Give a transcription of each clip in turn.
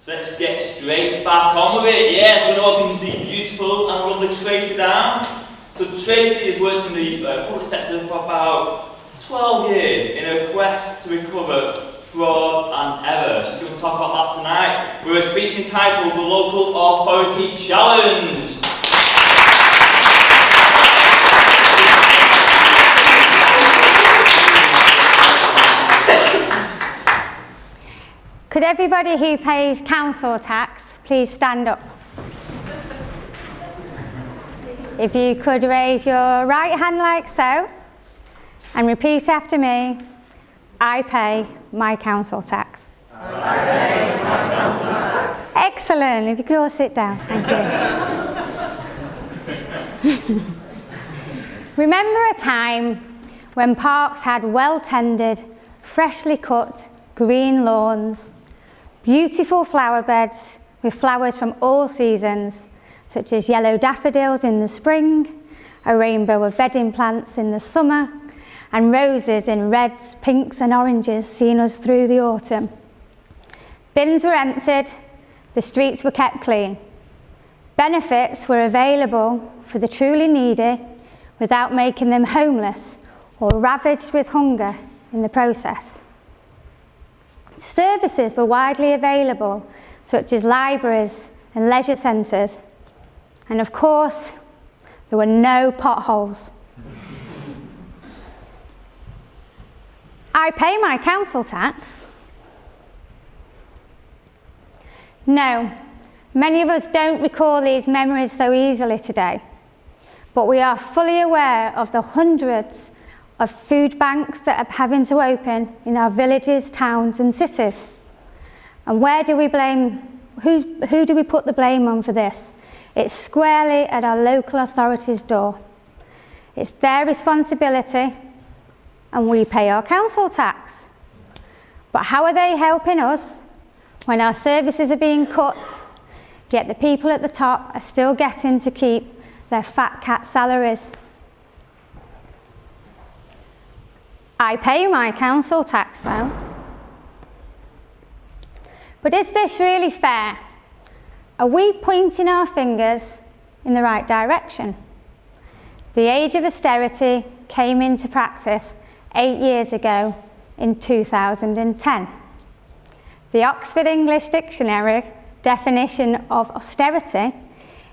So let's get straight back on with it. Yes, we're going to welcome the beautiful and lovely Tracy down. So Tracy has worked in the public sector for about 12 years in her quest to recover fraud and error. She's going to talk about that tonight with a speech entitled The Local Authority Challenge. Could everybody who pays council tax please stand up? If you could raise your right hand like so and repeat after me. I pay my council tax. I pay my council tax. Excellent. If you could all sit down. Thank you. Remember a time when parks had well-tended, freshly cut, green lawns, beautiful flower beds with flowers from all seasons, such as yellow daffodils in the spring, a rainbow of bedding plants in the summer, and roses in reds, pinks and oranges seeing us through the autumn. Bins were emptied, the streets were kept clean. Benefits were available for the truly needy without making them homeless or ravaged with hunger in the process. Services were widely available, such as libraries and leisure centres. And of course, there were no potholes. I pay my council tax. No, many of us don't recall these memories so easily today, but we are fully aware of the hundreds of food banks that are having to open in our villages, towns and cities. And where do we blame, who do we put the blame on for this? It's squarely at our local authorities' door. It's their responsibility, and we pay our council tax. But how are they helping us when our services are being cut, yet the people at the top are still getting to keep their fat cat salaries? I pay my council tax though. But is this really fair? Are we pointing our fingers in the right direction? The age of austerity came into practice 8 years ago in 2010. The Oxford English Dictionary definition of austerity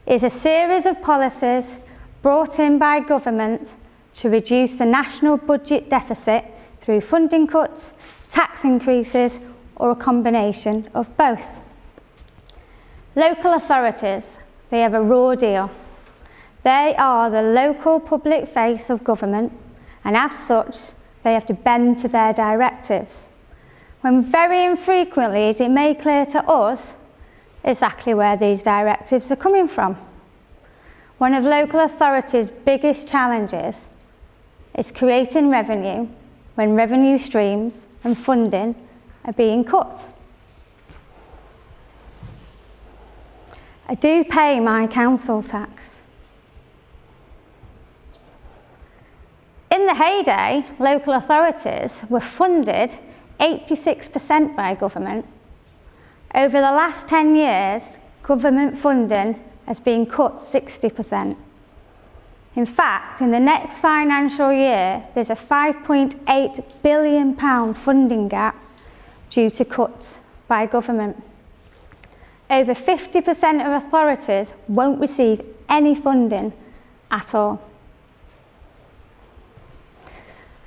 is a series of policies brought in by government to reduce the national budget deficit through funding cuts, tax increases, or a combination of both. Local authorities, they have a raw deal. They are the local public face of government, and as such, they have to bend to their directives, when very infrequently is it made clear to us exactly where these directives are coming from. One of local authorities' biggest challenges is creating revenue when revenue streams and funding are being cut. I do pay my council tax. In the heyday, local authorities were funded 86% by government. Over the last 10 years, government funding has been cut 60%. In fact, in the next financial year, there's a £5.8 billion funding gap due to cuts by government. Over 50% of authorities won't receive any funding at all.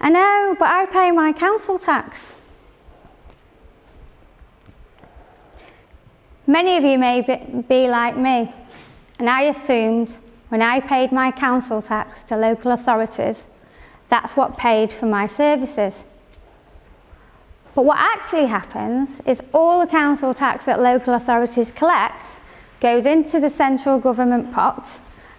I know, but I pay my council tax. Many of you may be like me, and I assumed when I paid my council tax to local authorities, that's what paid for my services. But what actually happens is all the council tax that local authorities collect goes into the central government pot,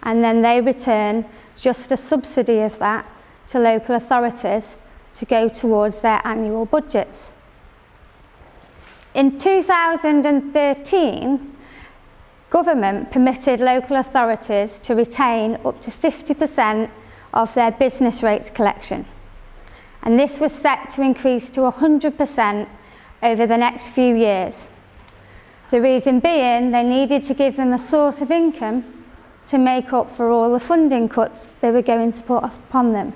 and then they return just a subsidy of that to local authorities to go towards their annual budgets. In 2013, government permitted local authorities to retain up to 50% of their business rates collection. And this was set to increase to 100% over the next few years. The reason being they needed to give them a source of income to make up for all the funding cuts they were going to put upon them.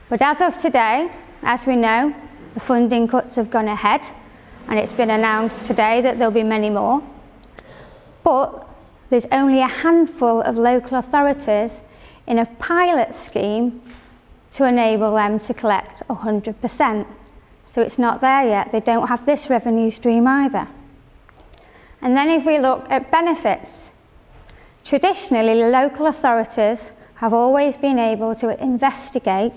But as of today, as we know, the funding cuts have gone ahead, and it's been announced today that there'll be many more. But there's only a handful of local authorities in a pilot scheme to enable them to collect 100%. So it's not there yet. They don't have this revenue stream either. And then if we look at benefits, traditionally local authorities have always been able to investigate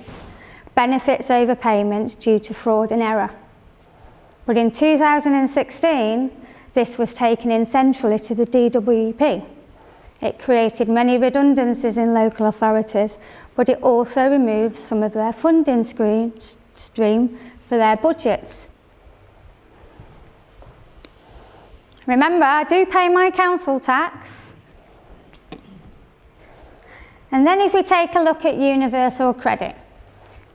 benefits overpayments due to fraud and error. But in 2016, this was taken in centrally to the DWP. It created many redundancies in local authorities, but it also removed some of their funding stream for their budgets. Remember, I do pay my council tax. And then if we take a look at universal credit,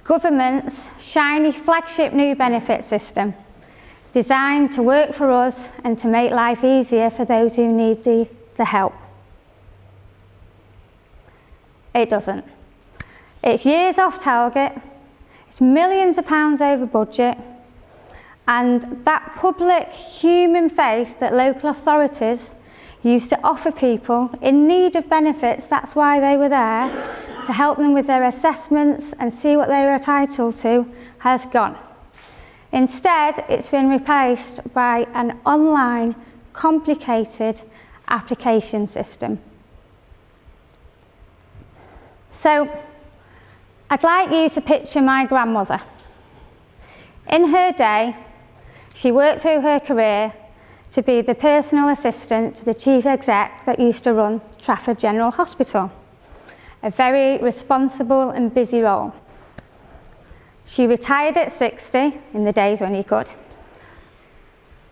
government's shiny flagship new benefit system, designed to work for us and to make life easier for those who need the help. It doesn't. It's years off target, it's millions of pounds over budget, and that public human face that local authorities used to offer people in need of benefits, that's why they were there, to help them with their assessments and see what they were entitled to, has gone. Instead, it's been replaced by an online, complicated application system. So, I'd like you to picture my grandmother. In her day, she worked through her career to be the personal assistant to the chief exec that used to run Trafford General Hospital. A very responsible and busy role. She retired at 60, in the days when you could,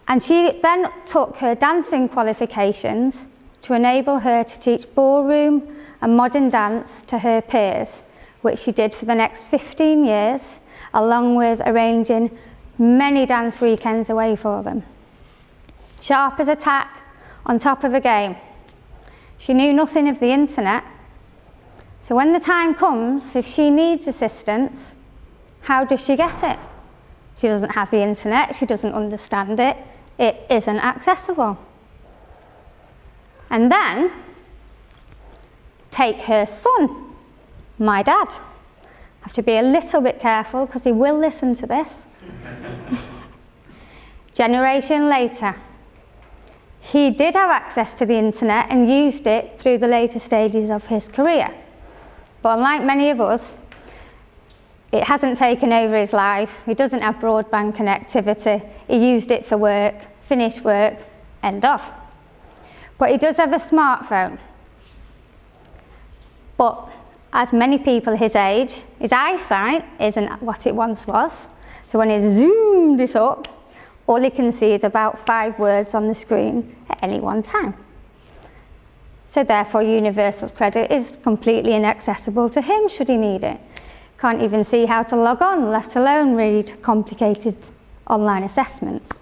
and she then took her dancing qualifications to enable her to teach ballroom and modern dance to her peers, which she did for the next 15 years, along with arranging many dance weekends away for them. Sharp as a tack, on top of a game. She knew nothing of the internet, so when the time comes, if she needs assistance, how does she get it? She doesn't have the internet, she doesn't understand it, it isn't accessible. And then, take her son, my dad. I have to be a little bit careful because he will listen to this. Generation later, he did have access to the internet and used it through the later stages of his career. But unlike many of us, it hasn't taken over his life. He doesn't have broadband connectivity. He used it for work, finished work, end off. But he does have a smartphone. But as many people his age, his eyesight isn't what it once was. So when he zoomed it up, all he can see is about 5 words on the screen at any one time. So therefore, universal credit is completely inaccessible to him should he need it. Can't even see how to log on, let alone read complicated online assessments.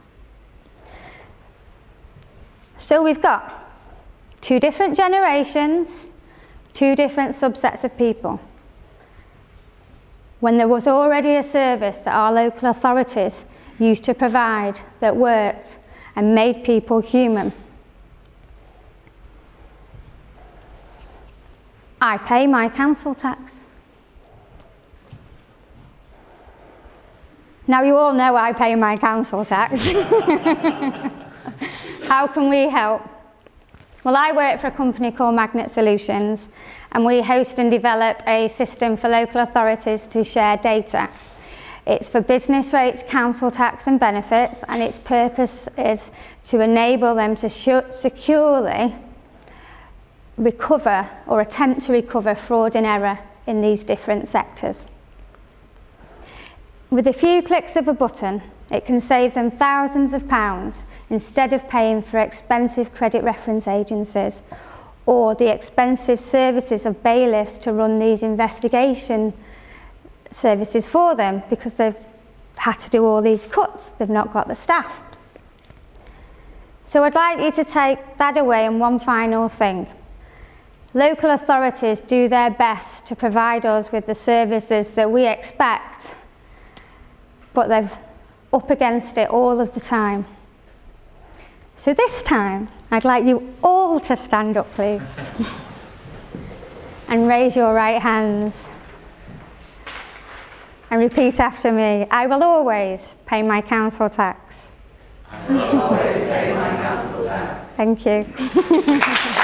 So we've got 2 different generations, 2 different subsets of people. When there was already a service that our local authorities used to provide that worked and made people human. I pay my council tax. Now you all know I pay my council tax. How can we help? Well, I work for a company called Magnet Solutions, and we host and develop a system for local authorities to share data. It's for business rates, council tax and benefits, and its purpose is to enable them to securely recover or attempt to recover fraud and error in these different sectors. With a few clicks of a button, it can save them thousands of pounds instead of paying for expensive credit reference agencies or the expensive services of bailiffs to run these investigation services for them because they've had to do all these cuts, they've not got the staff. So I'd like you to take that away, and one final thing. Local authorities do their best to provide us with the services that we expect, but they're up against it all of the time. So this time, I'd like you all to stand up, please, and raise your right hands. And repeat after me. I will always pay my council tax. I will always pay my council tax. Thank you.